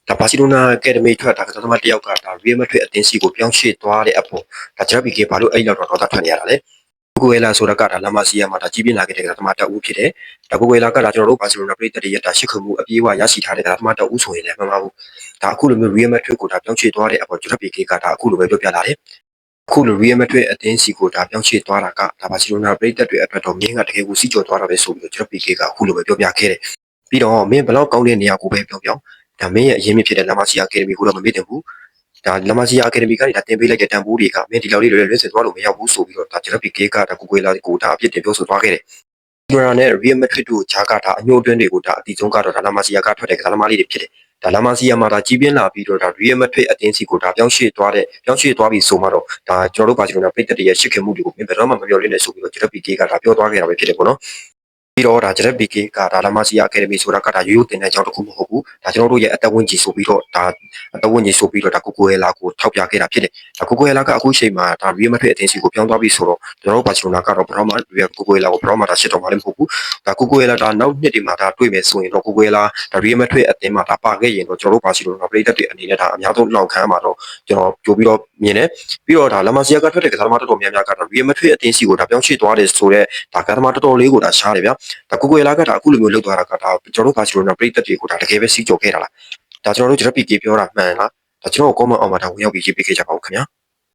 ဒါဘာစီလိုနာအကယ်ဒမီထွက်ဒါကစားသမားတယောက်ကဒါရီယယ်မက်ဒရစ်အသင်းစီကိုပြောင်းရွှေ့သွားတဲ့အပေါ်ဒါဂျက်ပီကေဘာလို့အဲ့လောက်တော့ဒေါသထွက်နေရတာလဲကိုကွေလာဆိုတာကဒါလာမစီယာမှာဒါကြီးပြင်းလာခဲ့တဲ့ကစားသမားတအုပ်ဖြစ်တယ်ဒါကိုကွေလာကဒါကျွန်တော်တို့ဘာစီလိုနာပြည်သက်တွေရဲ့ဒါရှစ်ခုမှုအပြေးအဝရရှိထားတဲ့ကစားသမားတအုပ်ဆိုရင်လည်းမမှန်ပါဘူးဒါအခုလိုမျိုးရီယယ်မက်ဒရစ်ကိုဒါပြောင်းရွှေ့သွားတဲ့အပေါ်ဂျက်ပီကေကဒါအခုလိုပဲပြောပြလာတယ်အခုလိုရီယယ်မက်ဒရစ်အသင်းစီကိုဒါပြောင်းရွှေ့သွားတာကဒါဘာစီလိုနာပြည်သက်တွေအတွက်တော့မင်းကတကယ်ကိုစီးကြော်သွားတာပဲဆိုပြီးဂျက်ပီကေကအခုလိုပဲပြောပြခဲ့တယ်ပြီးတော့မင်းဘလောက်ကောင်းတဲ့နေရာကိုပဲပြောပြောဒါမင်းရဲ့အရင်မြစ်ဖြစ်တဲ့လာမစီယာအကယ်ဒမီကိုတော့မမေ့တင်ဘူးဒါလာမစီယာအကယ်ဒမီကနေဒါတင်ပေးလိုက်တဲ့တန်ဖိုးတွေကမင်းဒီလောက်လေးလွယ်လွယ်စင်သွားလို့မရောက်ဘူးဆိုပြီးတော့ဒါဂျက်ပီကေကဒါကိုကွေလာကိုဒါအပြစ်တင်ပြောဆိုသွားခဲ့တယ်။ဒီမှာနဲ့ရီယယ်မက်ဒရစ်တို့ဂျာကဒါအညို့အတွင်းတွေကိုဒါအတီဆုံးကတော့ဒါလာမစီယာကထွက်တဲ့ကစားသမားလေးတွေဖြစ်တယ်။ဒါလာမစီယာမှာဒါကြီးပြင်းလာပြီးတော့ဒါရီယယ်မက်ဒရစ်အတင်းစီကိုဒါပြောင်းရွှေ့သွားပြီးဆိုမှတော့ဒါကျွန်တော်တို့ဘာစီလိုနာပြည်သက်တွေရဲ့ရှစ်ခင်မှုတွေကိုမင်းဘယ်တော့မှမပြောရနဲ့ဆိုပြီးတော့ဂျက်ပီကေကဒါပြောသွားခဲ့တာပဲဖြစ်တယ်ပေါ့နော်။ပြီးတော့ဒါဂျက်ပီကေကဒါလာမစီယာအကယ်ဒမီဆိုတာကဒါရိုးရိုးတင်တဲ့အကြောင်းတစ်ခုမဟုတ်ဘူးဒါကျွန်တော်တို့ရဲ့အသက်ဝင်ကြီးဆိုပြီးတော့ဒါအသက်ဝင်ကြီးဆိုပြီးတော့ဒါကိုကိုဟဲလာကိုထောက်ပြခဲ့တာဖြစ်တယ်ဒါကိုကိုဟဲလာကအခုချိန်မှာဒါရီယယ်မက်ဒရစ်အသင်းစီကိုပြောင်းသွားပြီဆိုတော့ကျွန်တော်တို့ဘာစီလိုနာကတော့ဘရော့မာကိုကိုဟဲလာကိုဘရော့မာဒါရှစ်တော့မှလည်းမဟုတ်ဘူးဒါကိုကိုဟဲလာဒါနောက်နှစ်ဒီမှာဒါတွေ့မယ်ဆိုရင်တော့ကိုကိုဟဲလာဒါရီယယ်မက်ဒရစ်အသင်းမှာဒါပါခဲ့ရင်တော့ကျွန်တော်တို့ဘာစီလိုနာပြည်သက်တွေအနေနဲ့ဒါအများဆုံးလောက်ခံမှာတော့ကျွန်တော်ကြိုပြီးတော့မြင်တယ်ပြီးတော့ဒါလာမစီယာကထွက်တဲ့ကစားသမားတော်တော်များများကတော့ရီယယ်မက်ဒရစ်အသင်းစီကိုဒါပြောင်းရွှေ့သွားတယ်ဆိုတော့ဒါကစားသမားတော်တော်လေးကိုဒါရှားတယ်ဗျာဒါကိုကိုဟဲလာကဒါအခုလိုမျိုးလုပ်သွားတာကဒါကျွန်တော်တို့ဘာစီလိုနာပြည်သက်တွေကိုဒါတကယ်ပဲစီးကြော်ခဲ့တာလားဒါကျွန်တော်တို့ဂျက်ပီကေပြောတာမှန်လားဒါကျွန်တော် comment အောက်မှာဒါဝင်ရောက်ပြီးရေးပေးခဲ့ကြပါဦးခင်ဗျာ